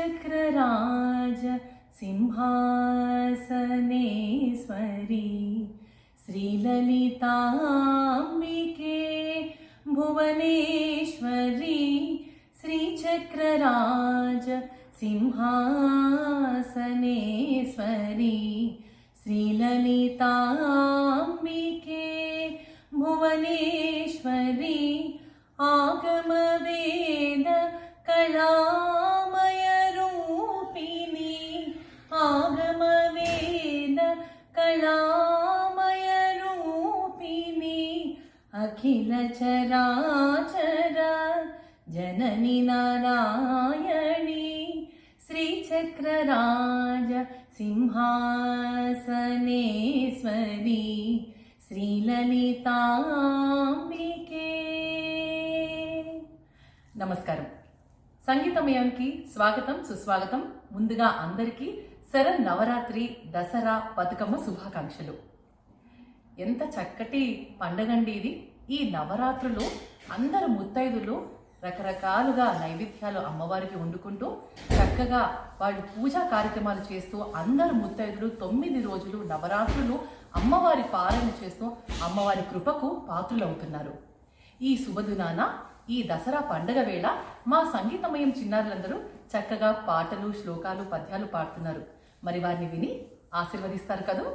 श्रीचक्रराज सिंहासनेश्वरी श्रीललिताम्बिके भुवनेश्वरी श्रीचक्रराज सिंहासनेश्वरी श्रीललिताम्बिके भुवनेश्वरी आगमवेद कलामय रूपिणी आगमवेद कलामय रूपिणी अखिल चराचर जननी नारायणी श्रीचक्रराज सिंहासनेश्वरी श्रीललिताम्बिके। నమస్కారం. సంగీతమయానికి స్వాగతం సుస్వాగతం. ముందుగా అందరికీ శరన్ నవరాత్రి దసరా బతుకమ్మ శుభాకాంక్షలు. ఎంత చక్కటి పండగండి ఇది. ఈ నవరాత్రులు అందరు ముత్తైదులు రకరకాలుగా నైవేద్యాలు అమ్మవారికి వండుకుంటూ చక్కగా వాళ్ళు పూజా కార్యక్రమాలు చేస్తూ అందరు ముత్తైదులు 9 రోజులు నవరాత్రులు అమ్మవారి పాలన చేస్తూ అమ్మవారి కృపకు పాత్రులవుతున్నారు. ఈ శుభదినాన ఈ దసరా పండగ వేళ మా సంగీతమయం చిన్నారులందరూ చక్కగా పాటలు శ్లోకాలు పద్యాలు పాడుతున్నారు. మరి వారిని విని ఆశీర్వదిస్తారు కదూ.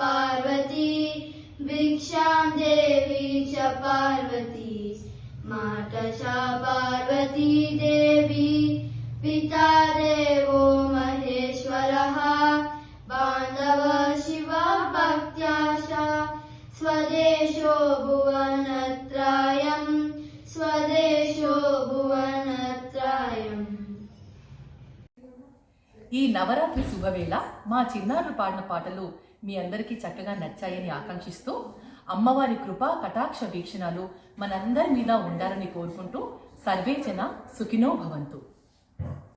पार्वती भिक्षां देवी च पार्वती माता च पार्वती देवी पिता देवो महेश्वरः बान्धवः शिवः भक्त्या च स्वदेशो भुवनत्रयम् స్వదేశో భువనత్రయం. ఈ నవరాత్రి శుభవేళ మా చిన్నారులు పాడిన పాటలు మీ అందరికీ చక్కగా నచ్చాయని ఆకాంక్షిస్తూ అమ్మవారి కృప కటాక్ష వీక్షణాలు మనందరి మీద ఉండాలని కోరుకుంటూ సర్వేజన సుఖినో భవంతు.